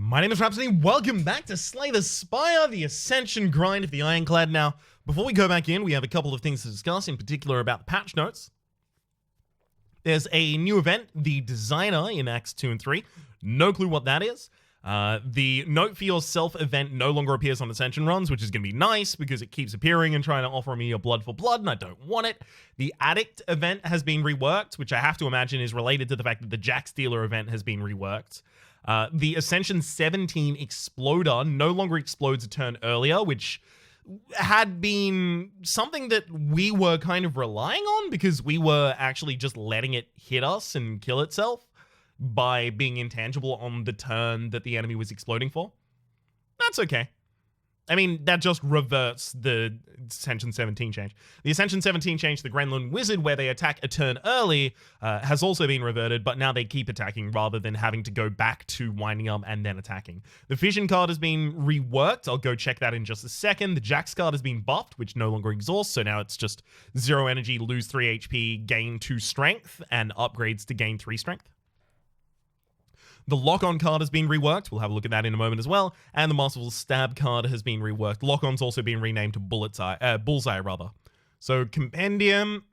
My name is Rhapsody. Welcome back to Slay the Spire, the Ascension grind of the Ironclad. Now, before we go back in, we have a couple of things to discuss, in particular about the patch notes. There's a new event, the Designer, in Acts 2 and 3. No clue what that is. The Note for Yourself event no longer appears on Ascension runs, which is going to be nice because it keeps appearing and trying to offer me a blood for blood, and I don't want it. The Addict event has been reworked, which I have to imagine is related to the fact that the Jack Stealer event has been reworked. The Ascension 17 Exploder no longer explodes a turn earlier, which had been something that we were kind of relying on because we were actually just letting it hit us and kill itself by being intangible on the turn that the enemy was exploding for. That's okay. I mean, that just reverts the Ascension 17 change. The Ascension 17 change, the Grenlin Wizard, where they attack a turn early, has also been reverted, but now they keep attacking rather than having to go back to winding up and then attacking. The Fission card has been reworked. I'll go check that in just a second. The Jax card has been buffed, which no longer exhausts, so now it's just 0 energy, lose 3 HP, gain 2 strength, and upgrades to gain 3 strength. The Lock-On card has been reworked. We'll have a look at that in a moment as well. And the Masterful Stab card has been reworked. Lock-On's also been renamed to Bullseye, rather. So, Compendium.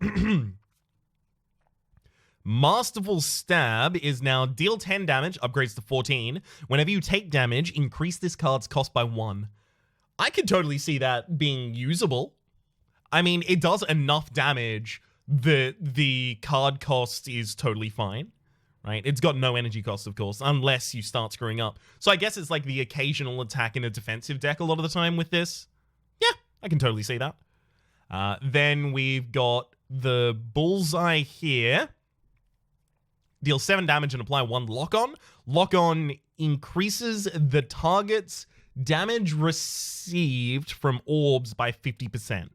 Masterful Stab is now deal 10 damage, upgrades to 14. Whenever you take damage, increase this card's cost by 1. I could totally see that being usable. I mean, it does enough damage that the card cost is totally fine. Right? It's got no energy cost, of course, unless you start screwing up. So I guess it's like the occasional attack in a defensive deck a lot of the time with this. Yeah, I can totally see that. Then we've got the Bullseye here. Deal 7 damage and apply 1 Lock-On. Lock-On increases the target's damage received from orbs by 50%.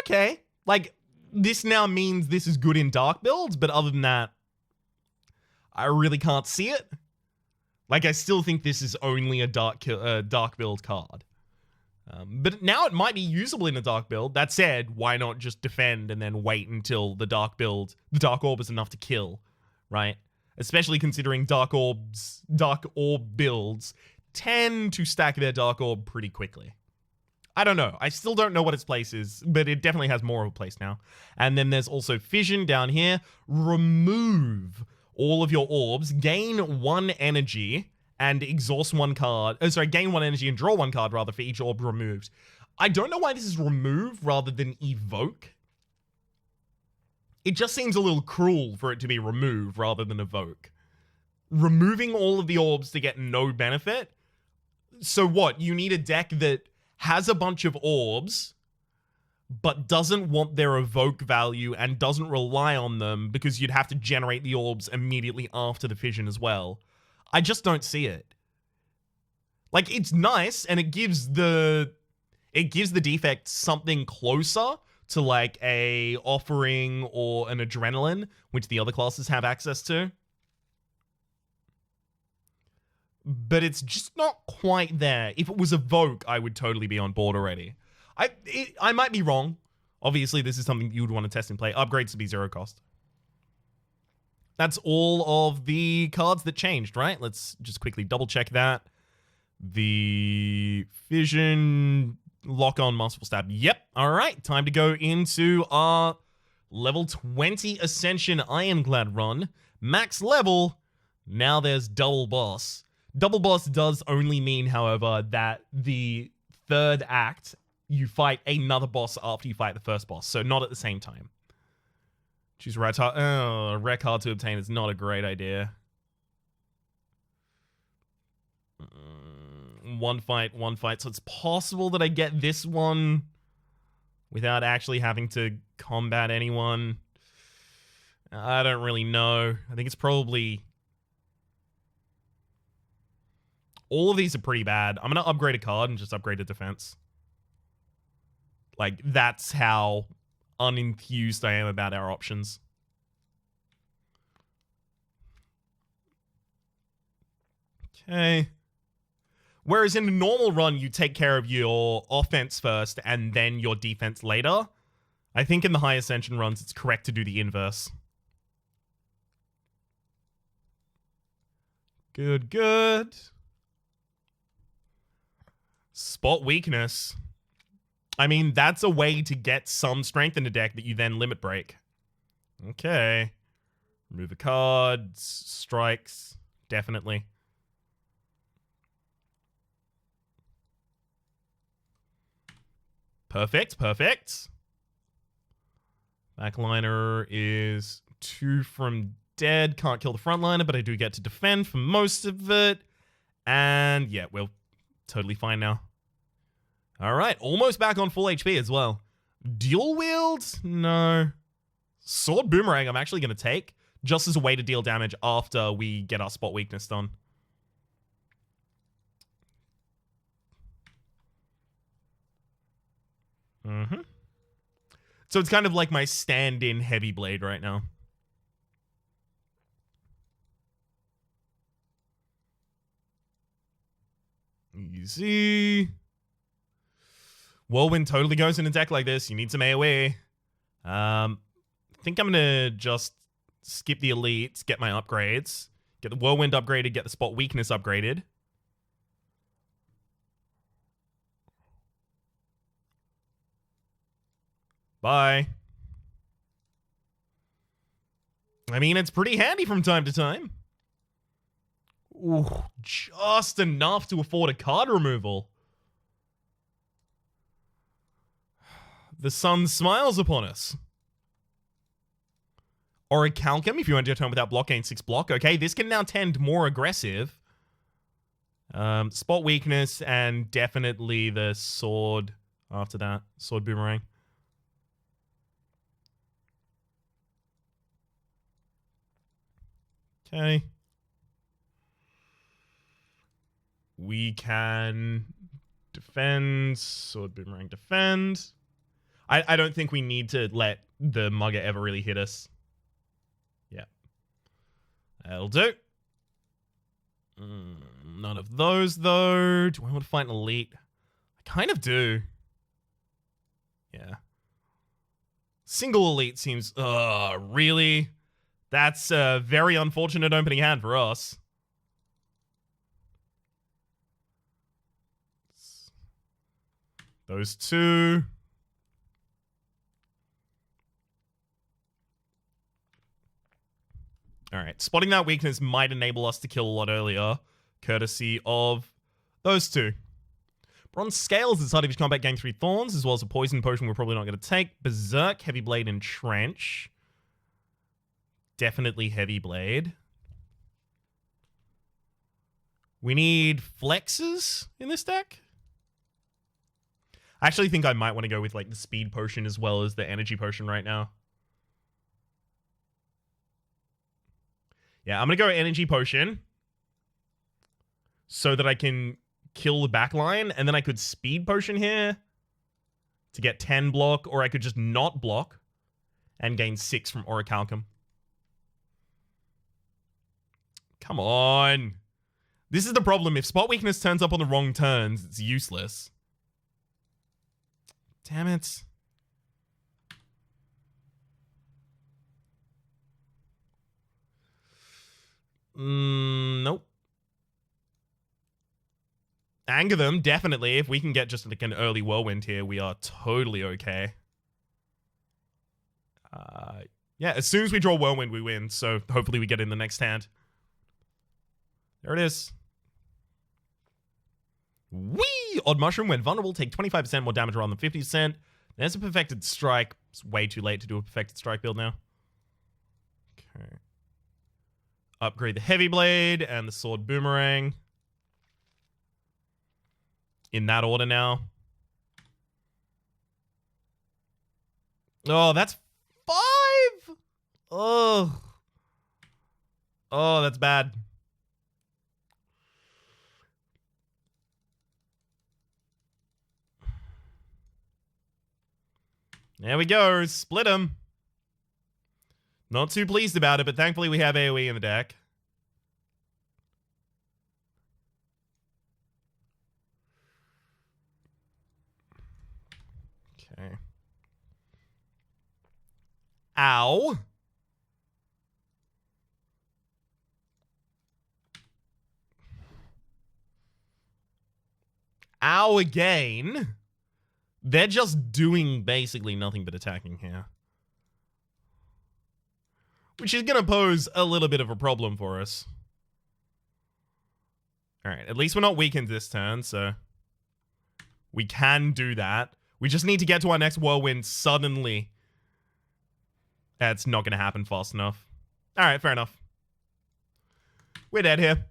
Okay, like, this now means this is good in dark builds, but other than that, I really can't see it. Like, I still think this is only a dark build card. But now it might be usable in a dark build. That said, why not just defend and then wait until the dark orb is enough to kill, right? Especially considering dark orb builds tend to stack their dark orb pretty quickly. I don't know. I still don't know what its place is, but it definitely has more of a place now. And then there's also Fission down here. Remove all of your orbs, gain 1 energy, and exhaust 1 card. Gain 1 energy and draw 1 card, rather, for each orb removed. I don't know why this is remove rather than evoke. It just seems a little cruel for it to be remove rather than evoke. Removing all of the orbs to get no benefit? So what? You need a deck that has a bunch of orbs, but doesn't want their evoke value and doesn't rely on them because you'd have to generate the orbs immediately after the fission as well. I just don't see it. Like, it's nice, and it gives the defect something closer to like a offering or an adrenaline, which the other classes have access to. But it's just not quite there. If it was Evoke, I would totally be on board already. I might be wrong. Obviously, this is something you would want to test and play. Upgrades to be 0 cost. That's all of the cards that changed, right? Let's just quickly double check that. The Fission, Lock-On, Masterful Stab. Yep. All right. Time to go into our level 20 Ascension Ironclad run. Max level. Now there's Double Boss. Double Boss does only mean, however, that the third act, you fight another boss after you fight the first boss, so not at the same time. Choose right card. Oh, rare card to obtain is not a great idea. One fight. So it's possible that I get this one without actually having to combat anyone. I don't really know. I think it's probably... All of these are pretty bad. I'm going to upgrade a card and just upgrade a defense. Like, that's how unenthused I am about our options. Okay. Whereas in a normal run, you take care of your offense first and then your defense later. I think in the high Ascension runs, it's correct to do the inverse. Good, good. Spot weakness. I mean, that's a way to get some strength in the deck that you then limit break. Okay. Remove a card. Strikes. Definitely. Perfect, perfect. Backliner is 2 from dead. Can't kill the frontliner, but I do get to defend for most of it. And yeah, we're totally fine now. All right, almost back on full HP as well. Dual wield? No. Sword Boomerang I'm actually going to take, just as a way to deal damage after we get our spot weakness done. So it's kind of like my stand-in heavy blade right now. Easy. Whirlwind totally goes in a deck like this. You need some AoE. I think I'm going to just skip the elites, get my upgrades. Get the Whirlwind upgraded, get the spot weakness upgraded. Bye. I mean, it's pretty handy from time to time. Ooh, just enough to afford a card removal. The sun smiles upon us. Orichalcum, if you enter your turn without block, gain 6 block. Okay, this can now tend more aggressive. Spot weakness and definitely the sword after that. Sword Boomerang. Okay. We can defend. Sword Boomerang defend. I don't think we need to let the Mugger ever really hit us. Yeah. That'll do. None of those, though. Do I want to fight an elite? I kind of do. Yeah. Single elite seems... really? That's a very unfortunate opening hand for us. Those two. Alright, spotting that weakness might enable us to kill a lot earlier, courtesy of those two. Bronze Scales, at the start of each combat, gain 3 thorns, as well as a poison potion we're probably not going to take. Berserk, Heavy Blade, and Trench. Definitely Heavy Blade. We need flexes in this deck? I actually think I might want to go with like the speed potion as well as the energy potion right now. Yeah, I'm going to go energy potion so that I can kill the backline, and then I could speed potion here to get 10 block, or I could just not block and gain 6 from Orichalcum. Come on. This is the problem. If spot weakness turns up on the wrong turns, it's useless. Damn it. Nope. Anger them, definitely. If we can get just like an early whirlwind here, we are totally okay. Yeah, as soon as we draw whirlwind, we win. So hopefully we get in the next hand. There it is. Whee! Odd Mushroom, when vulnerable, take 25% more damage rather than 50%. There's a Perfected Strike. It's way too late to do a Perfected Strike build now. Okay. Upgrade the Heavy Blade and the Sword Boomerang. In that order now. Oh, that's 5! Oh. Oh, that's bad. There we go. Split them. Not too pleased about it, but thankfully we have AoE in the deck. Okay. Ow. Ow again. They're just doing basically nothing but attacking here. Which is going to pose a little bit of a problem for us. Alright, at least we're not weakened this turn, so... we can do that. We just need to get to our next whirlwind suddenly. That's not going to happen fast enough. Alright, fair enough. We're dead here.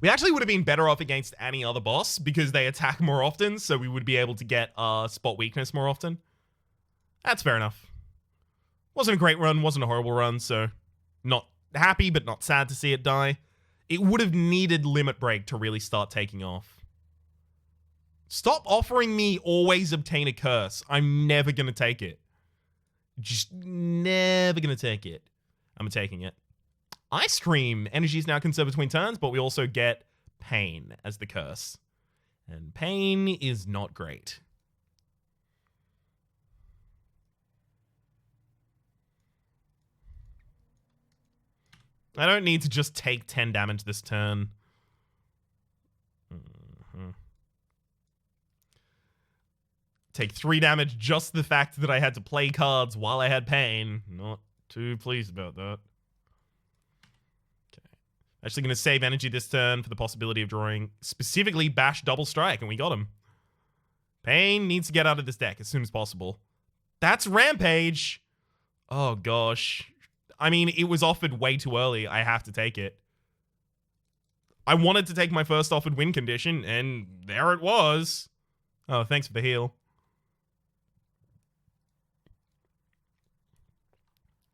We actually would have been better off against any other boss because they attack more often, so we would be able to get spot weakness more often. That's fair enough. Wasn't a great run, wasn't a horrible run, so not happy but not sad to see it die. It would have needed Limit Break to really start taking off. Stop offering me always obtain a curse. I'm never going to take it. Just never going to take it. I'm taking it. Ice Cream. Energy is now conserved between turns, but we also get Pain as the curse. And Pain is not great. I don't need to just take 10 damage this turn. Take 3 damage, just the fact that I had to play cards while I had Pain. Not too pleased about that. Okay. Actually going to save energy this turn for the possibility of drawing specifically Bash Double Strike, and we got him. Pain needs to get out of this deck as soon as possible. That's Rampage! Oh gosh. I mean, it was offered way too early. I have to take it. I wanted to take my first offered win condition, and there it was. Oh, thanks for the heal.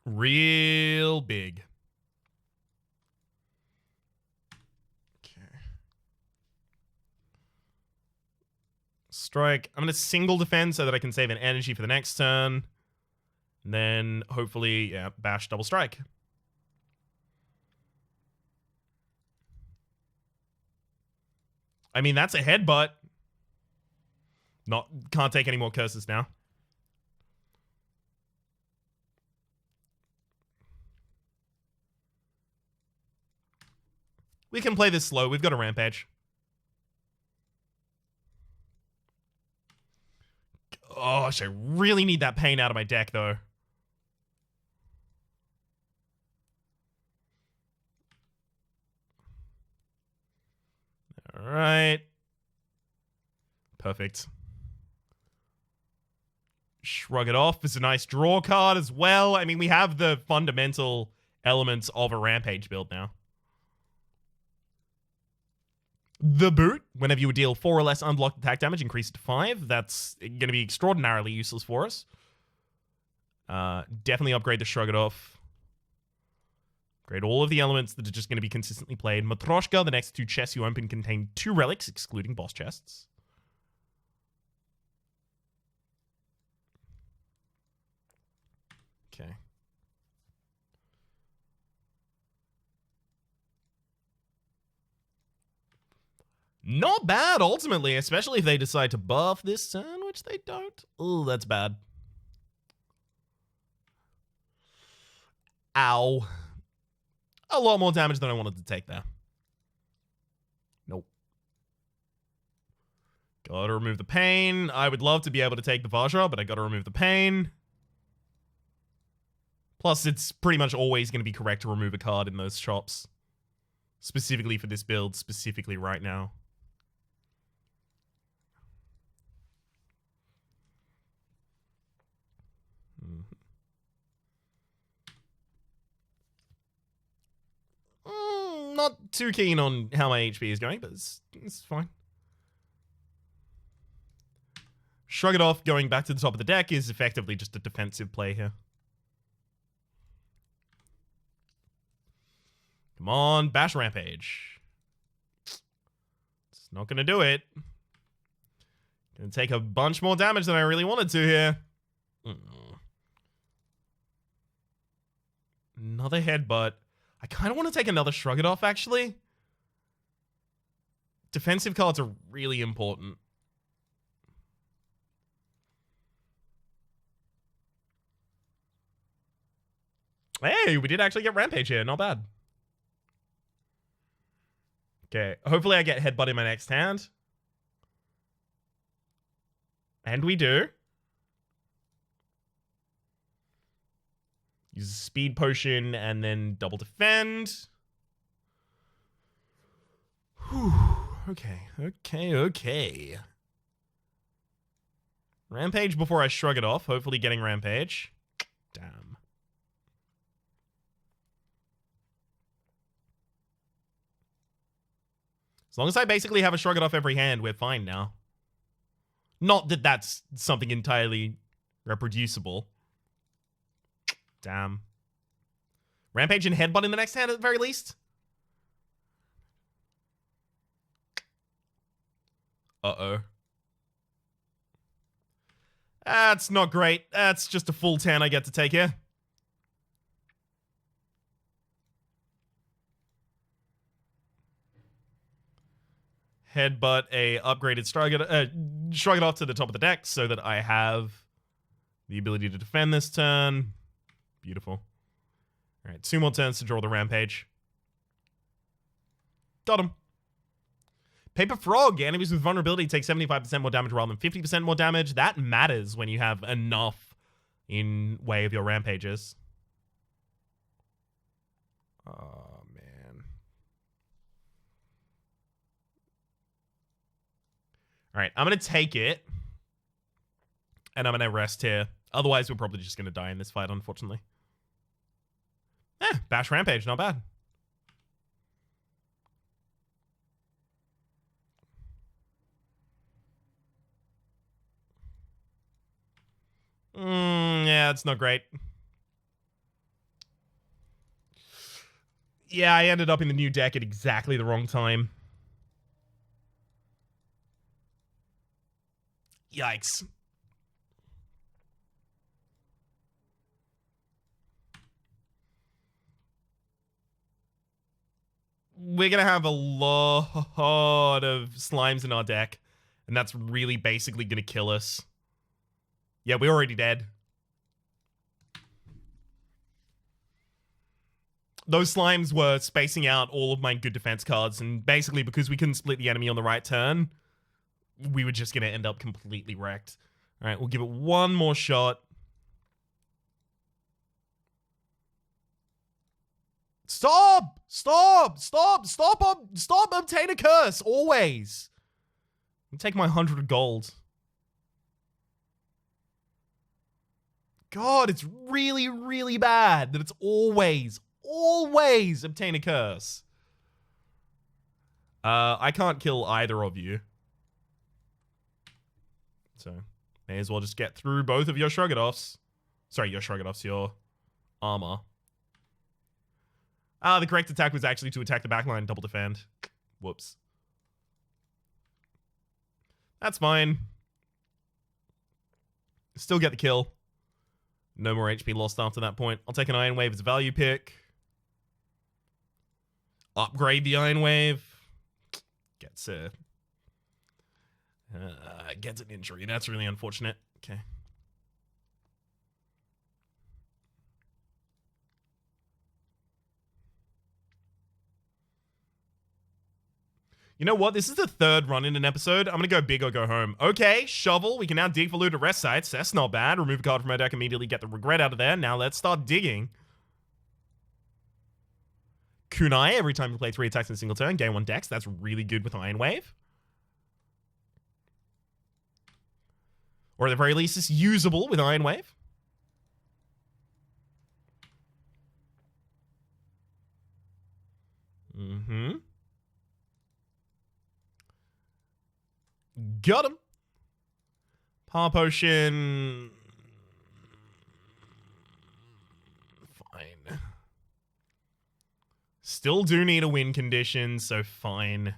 Real big. Okay. Strike. I'm going to single defend so that I can save an energy for the next turn. And then, hopefully, yeah, Bash Double Strike. I mean, that's a headbutt. Can't take any more curses now. We can play this slow. We've got a Rampage. Gosh, I really need that Pain out of my deck, though. All right. Perfect. Shrug It Off is a nice draw card as well. I mean, we have the fundamental elements of a Rampage build now. The Boot, whenever you would deal 4 or less unblocked attack damage, increase it to 5. That's going to be extraordinarily useless for us. Definitely upgrade the Shrug It Off. Upgrade all of the elements that are just going to be consistently played. Matryoshka, the next 2 chests you open contain 2 relics, excluding boss chests. Okay. Not bad, ultimately, especially if they decide to buff this turn, which they don't. Oh, that's bad. Ow. A lot more damage than I wanted to take there. Nope. Gotta remove the Pain. I would love to be able to take the Vajra, but I gotta remove the Pain. Plus, it's pretty much always going to be correct to remove a card in those shops. Specifically for this build, specifically right now. Not too keen on how my HP is going, but it's fine. Shrug It Off going back to the top of the deck is effectively just a defensive play here. Come on, Bash Rampage. It's not going to do it. Going to take a bunch more damage than I really wanted to here. Another headbutt. I kind of want to take another Shrug It Off, actually. Defensive cards are really important. Hey, we did actually get Rampage here. Not bad. Okay, hopefully I get Headbutt in my next hand. And we do. Use a speed potion and then double defend. Whew. Okay. Rampage before I shrug it off. Hopefully getting Rampage. Damn. As long as I basically have a shrug it off every hand, we're fine now. Not that that's something entirely reproducible. Damn. Rampage and Headbutt in the next hand at the very least. Uh-oh. That's not great. That's just a full 10 I get to take here. Headbutt a upgraded shrug it off to the top of the deck so that I have the ability to defend this turn. Beautiful. Alright, 2 more turns to draw the Rampage. Got him. Paper Frog. Enemies with vulnerability take 75% more damage rather than 50% more damage. That matters when you have enough in way of your Rampages. Oh, man. Alright, I'm going to take it. And I'm going to rest here. Otherwise, we're probably just going to die in this fight, unfortunately. Bash Rampage, not bad. Yeah, it's not great. Yeah, I ended up in the new deck at exactly the wrong time. Yikes. We're going to have a lot of slimes in our deck. And that's really basically going to kill us. Yeah, we're already dead. Those slimes were spacing out all of my good defense cards. And basically, because we couldn't split the enemy on the right turn, we were just going to end up completely wrecked. All right, we'll give it one more shot. Stop! Stop! Obtain a curse, always. Take my 100 gold. God, it's really, really bad that it's always obtain a curse. I can't kill either of you. So, may as well just get through both of your Shrug-it-offs. Sorry, your Shrug-it-offs, your armor. The correct attack was actually to attack the backline, double defend. Whoops. That's fine. Still get the kill. No more HP lost after that point. I'll take an Iron Wave as a value pick. Upgrade the Iron Wave. Gets an injury. That's really unfortunate. Okay. You know what? This is the third run in an episode. I'm going to go big or go home. Okay, Shovel. We can now dig for loot at rest sites. That's not bad. Remove a card from our deck, immediately get the regret out of there. Now let's start digging. Kunai. Every time you play 3 attacks in a single turn, gain 1 dex. That's really good with Iron Wave. Or at the very least, it's usable with Iron Wave. Got him. Power Potion. Fine. Still do need a win condition, so fine.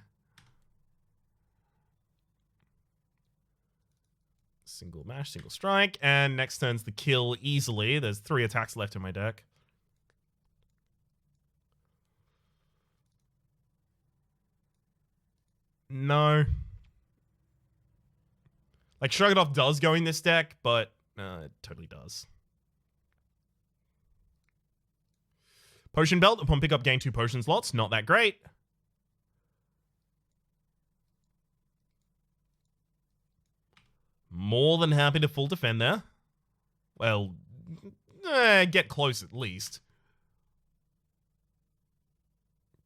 Single mash, single strike, and next turn's the kill easily. There's 3 attacks left in my deck. No. Like, Shrug It Off does go in this deck, but it totally does. Potion Belt. Upon pickup, gain 2 potion slots. Not that great. more than happy to full defend there. Well, get close at least.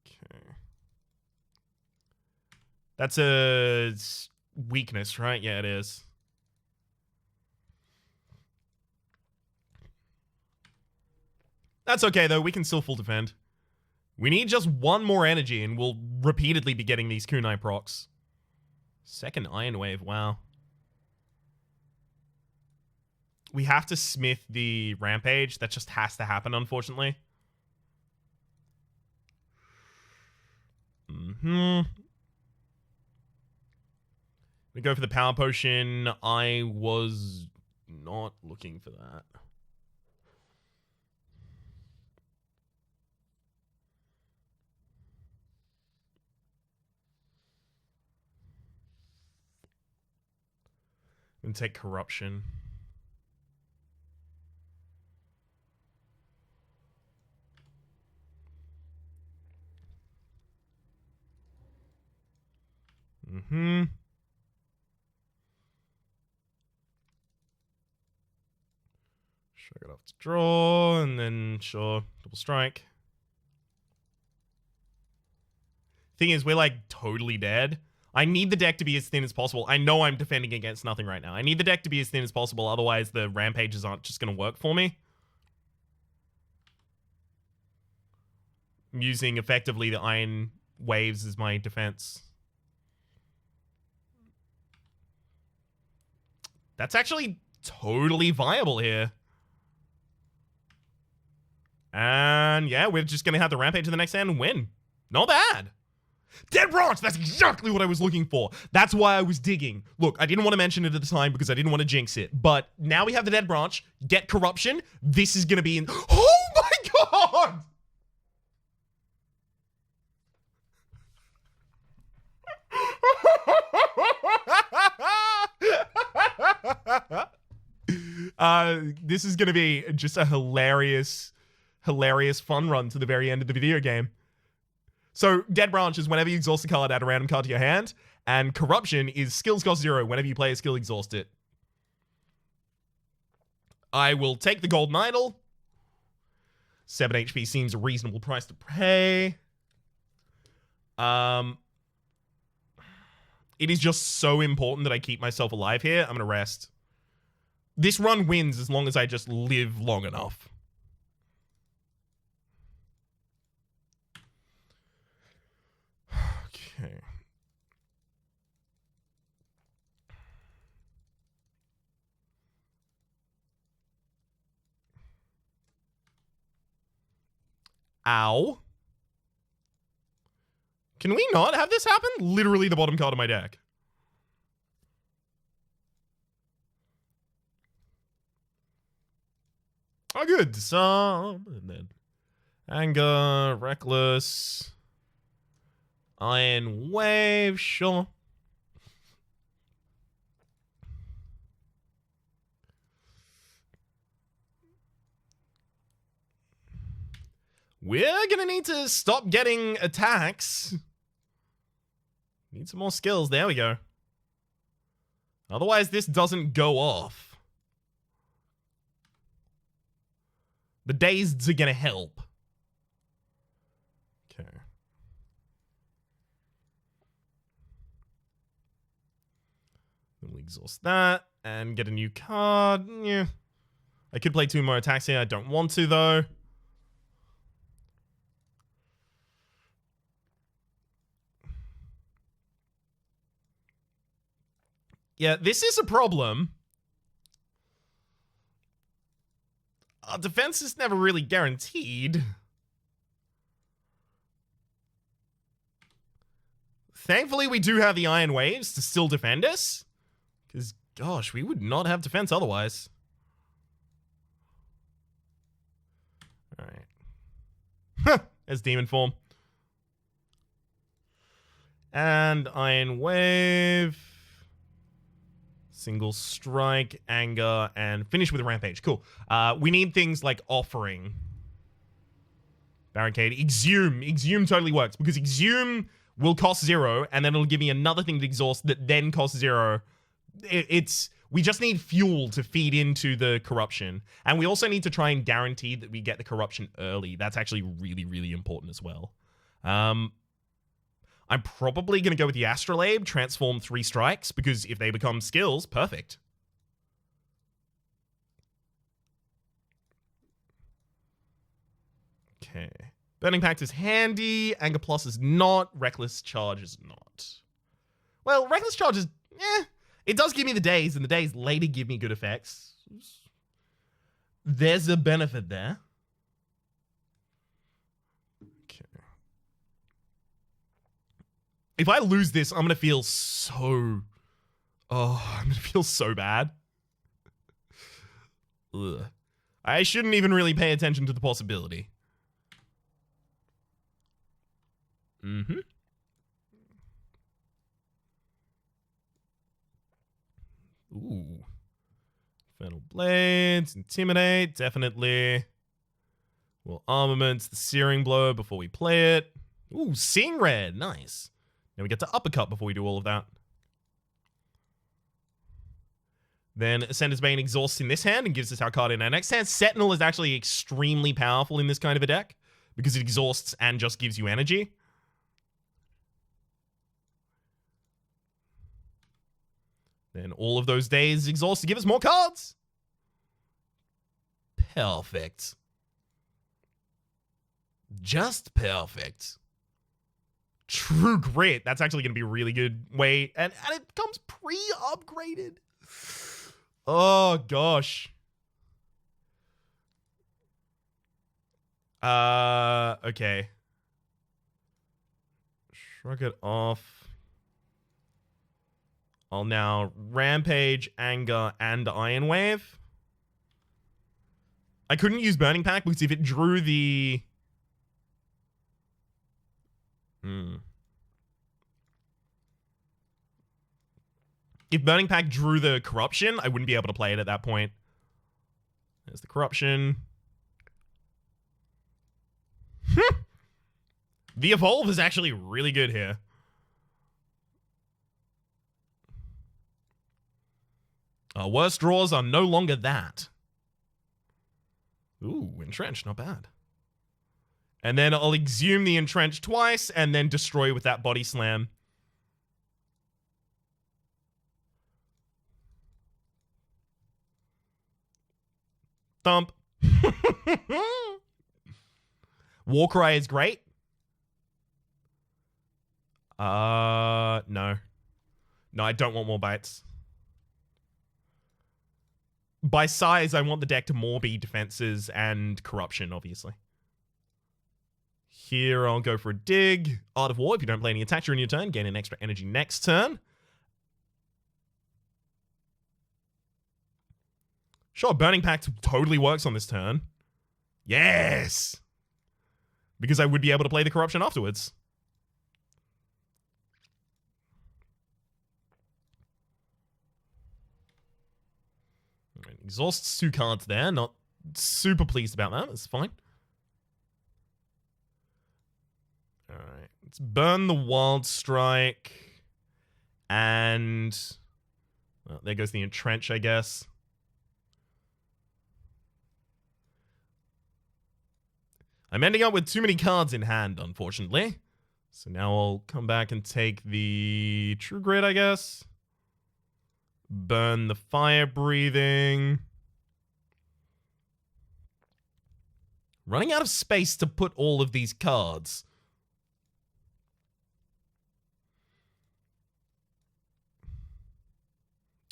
Okay. That's a weakness, right? Yeah, it is. That's okay, though. We can still full defend. We need just one more energy, and we'll repeatedly be getting these kunai procs. Second Iron Wave, wow. We have to smith the Rampage. That just has to happen, unfortunately. We go for the Power Potion. I was not looking for that. And take Corruption. Shrug it off to draw, and then sure, double strike. Thing is, we're like totally dead. I need the deck to be as thin as possible. I know I'm defending against nothing right now. I need the deck to be as thin as possible, otherwise the Rampages aren't just going to work for me. I'm using effectively the Iron Waves as my defense. That's actually totally viable here. And yeah, we're just going to have the Rampage in the next hand and win. Not bad. Dead Branch! That's exactly what I was looking for. That's why I was digging. Look, I didn't want to mention it at the time because I didn't want to jinx it. But now we have the Dead Branch. Get Corruption. This is going to be in... Oh my god! This is going to be just a hilarious fun run to the very end of the video game. So, Dead Branch is whenever you exhaust a card, add a random card to your hand, and Corruption is skills cost 0 whenever you play a skill, exhaust it. I will take the Golden Idol. 7 HP seems a reasonable price to pay. It is just so important that I keep myself alive here. I'm going to rest. This run wins as long as I just live long enough. Okay. Ow. Can we not have this happen? Literally the bottom card of my deck. Oh, good. Some. And then Anger, Reckless, Iron Wave, sure. We're gonna need to stop getting attacks. Need some more skills. There we go. Otherwise, this doesn't go off. The dazeds are gonna help. Okay. Then we exhaust that and get a new card. Yeah. I could play 2 more attacks here. I don't want to, though. Yeah, this is a problem. Our defense is never really guaranteed. Thankfully, we do have the Iron Waves to still defend us. Because, gosh, we would not have defense otherwise. Alright. Huh, there's Demon Form. And Iron Wave. Single Strike, Anger, and finish with a Rampage. Cool. We need things like Offering. Barricade. Exhume. Exhume totally works, because Exhume will cost 0, and then it'll give me another thing to exhaust that then costs 0. We just need fuel to feed into the corruption. And we also need to try and guarantee that we get the corruption early. That's actually really, really important as well. I'm probably going to go with the Astrolabe, transform 3 strikes, because if they become skills, perfect. Okay. Burning Pact is handy. Anger Plus is not. Reckless Charge is not. Well, Reckless Charge is... It does give me the days, and the days later give me good effects. There's a benefit there. Okay. If I lose this, I'm going to feel so... Oh, I'm going to feel so bad. Ugh. I shouldn't even really pay attention to the possibility. Mm-hmm. Ooh. Infernal Blades, Intimidate, definitely. Well, Armaments, the Searing Blow before we play it. Ooh, Seeing Red, nice. Now we get to Uppercut before we do all of that. Then Ascender's Bane exhausts in this hand and gives us our card in our next hand. Sentinel is actually extremely powerful in this kind of a deck because it exhausts and just gives you energy. Then all of those days exhaust to give us more cards. Perfect. Just perfect. True Grit. That's actually going to be a really good way. And it comes pre-upgraded. Oh, gosh. Okay. Shrug it off. I'll now Rampage, Anger, and Iron Wave. I couldn't use Burning Pact because if it drew the... If Burning Pact drew the Corruption, I wouldn't be able to play it at that point. There's the Corruption. The Evolve is actually really good here. Our worst draws are no longer that. Ooh, Entrench, not bad. And then I'll Exhume the Entrench twice and then destroy with that Body Slam. Thump. Warcry is great. No. No, I don't want more bites. By size, I want the deck to more be defenses and corruption, obviously. Here, I'll go for a dig. Art of War, if you don't play any attacks during your turn, gain an extra energy next turn. Sure, Burning Pact totally works on this turn. Yes! Because I would be able to play the corruption afterwards. Exhausts 2 cards there. Not super pleased about that. That's fine. Alright. Let's burn the Wild Strike. And... well, there goes the Entrench, I guess. I'm ending up with too many cards in hand, unfortunately. So now I'll come back and take the True Grit, I guess. Burn the Fire Breathing. Running out of space to put all of these cards.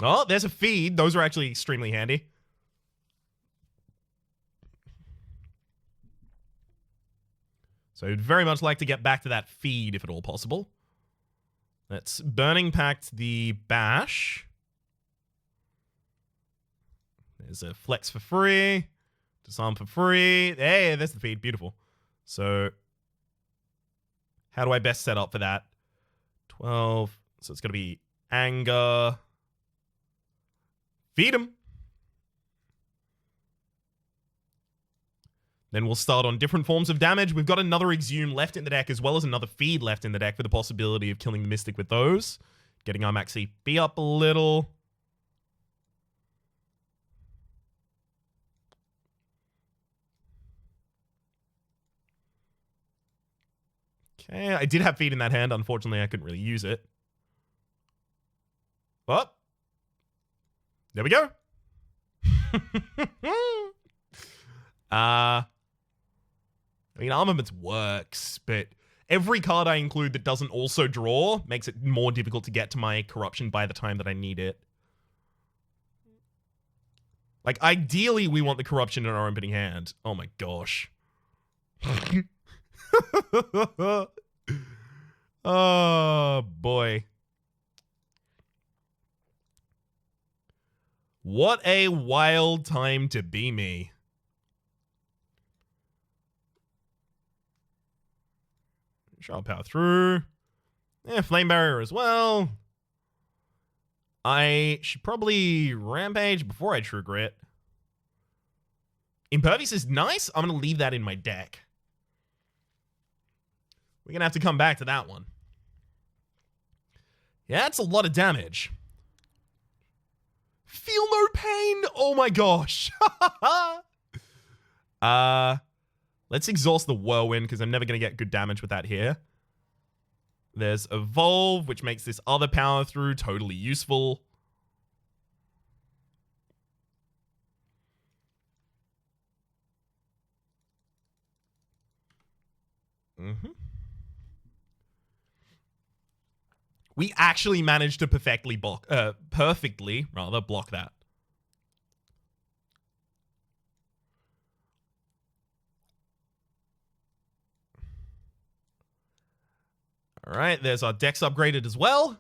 Oh, there's a feed. Those are actually extremely handy. So I'd very much like to get back to that feed if at all possible. Let's Burning Pact the Bash. There's a Flex for free. Disarm for free. Hey, there's the feed. Beautiful. So, how do I best set up for that? 12. So it's going to be Anger. Feed him. Then we'll start on different forms of damage. We've got another Exhume left in the deck as well as another Feed left in the deck for the possibility of killing the Mystic with those. Getting our max CP up a little. Okay, I did have feet in that hand. Unfortunately, I couldn't really use it. Oh. There we go. I mean, Armaments works, but every card I include that doesn't also draw makes it more difficult to get to my corruption by the time that I need it. Like, ideally, we want the corruption in our opening hand. Oh my gosh. Oh boy. What a wild time to be me. I'll power through. Yeah, Flame Barrier as well. I should probably Rampage before I True Grit. Impervious is nice. I'm going to leave that in my deck. We're going to have to come back to that one. Yeah, that's a lot of damage. Feel no pain. Oh my gosh. Let's exhaust the Whirlwind because I'm never going to get good damage with that here. There's Evolve, which makes this other power through totally useful. We actually managed to perfectly block that. All right, there's our decks upgraded as well.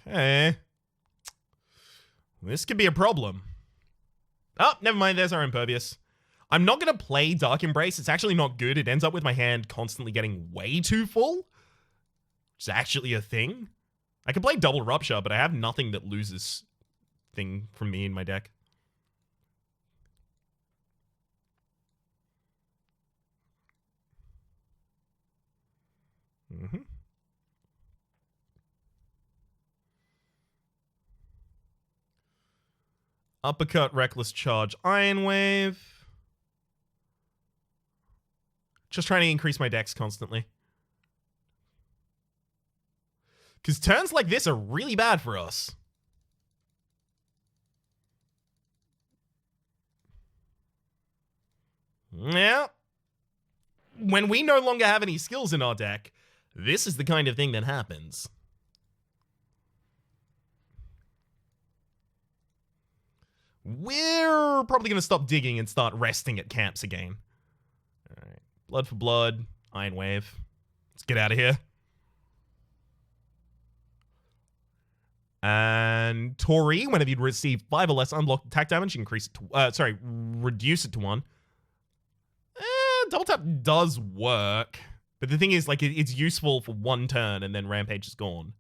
Okay. This could be a problem. Oh, never mind, there's our Impervious. I'm not going to play Dark Embrace. It's actually not good. It ends up with my hand constantly getting way too full. Which is actually a thing. I can play Double Rupture, but I have nothing that loses thing from me in my deck. Uppercut, Reckless Charge, Iron Wave. Just trying to increase my decks constantly. Because turns like this are really bad for us. Yeah. When we no longer have any skills in our deck, this is the kind of thing that happens. We're probably going to stop digging and start resting at camps again. All right. Blood for blood. Iron Wave. Let's get out of here. And Tori, whenever you'd receive 5 or less unblocked attack damage, increase it to, reduce it to 1. Double tap does work. But the thing is, like, it's useful for 1 turn and then Rampage is gone.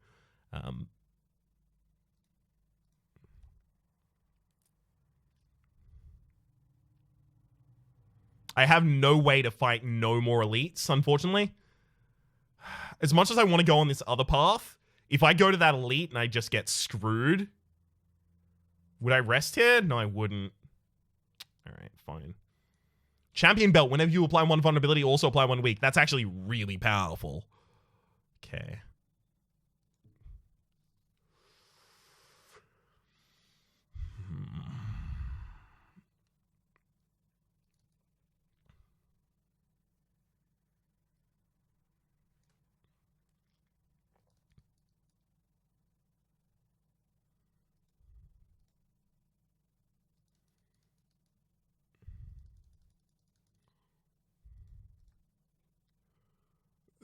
I have no way to fight no more elites, unfortunately. As much as I want to go on this other path, if I go to that elite and I just get screwed, would I rest here? No, I wouldn't. Alright, fine. Champion Belt. Whenever you apply 1 vulnerability, also apply 1 weak. That's actually really powerful. Okay.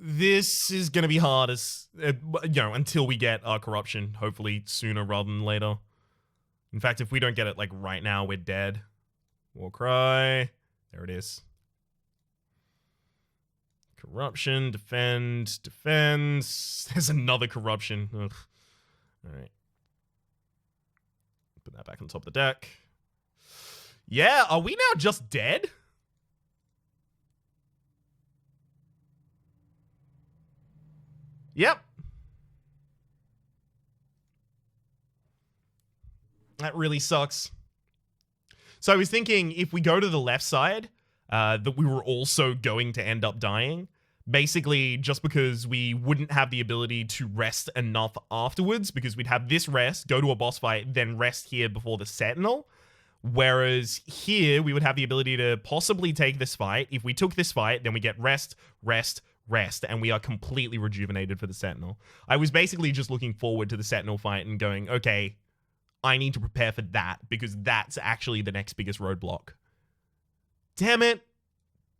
This is going to be hard as, until we get our corruption, hopefully sooner rather than later. In fact, if we don't get it, like, right now, we're dead. Warcry. There it is. Corruption, defend, defense. There's another corruption. Ugh. All right. Put that back on top of the deck. Yeah, are we now just dead? Yep. That really sucks. So I was thinking if we go to the left side, that we were also going to end up dying. Basically, just because we wouldn't have the ability to rest enough afterwards, because we'd have this rest, go to a boss fight, then rest here before the Sentinel. Whereas here, we would have the ability to possibly take this fight. If we took this fight, then we get rest, rest, rest, and we are completely rejuvenated for the Sentinel. I was basically just looking forward to the Sentinel fight and going, okay, I need to prepare for that, because that's actually the next biggest roadblock. Damn it.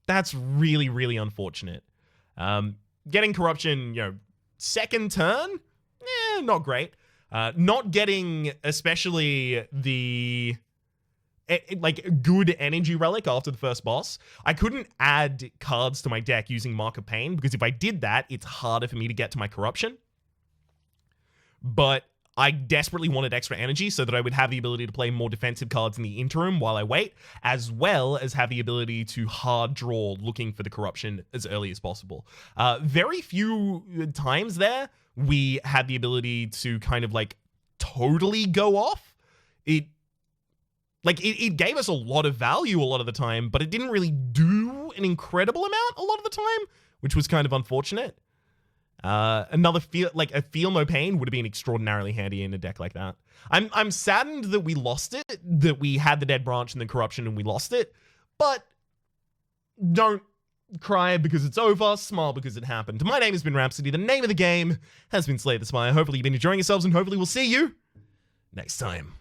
That's really, really unfortunate. Getting corruption, second turn? Not great. Not getting especially the good energy relic after the first boss. I couldn't add cards to my deck using Mark of Pain, because if I did that, it's harder for me to get to my corruption. But I desperately wanted extra energy so that I would have the ability to play more defensive cards in the interim while I wait, as well as have the ability to hard draw looking for the corruption as early as possible. Very few times there, we had the ability to kind of totally go off. It gave us a lot of value a lot of the time, but it didn't really do an incredible amount a lot of the time, which was kind of unfortunate. Another feel no pain would have been extraordinarily handy in a deck like that. I'm saddened that we lost it, that we had the dead branch and the corruption and we lost it, but don't cry because it's over, smile because it happened. My name has been Rhapsody. The name of the game has been Slay the Spire. Hopefully you've been enjoying yourselves, and hopefully we'll see you next time.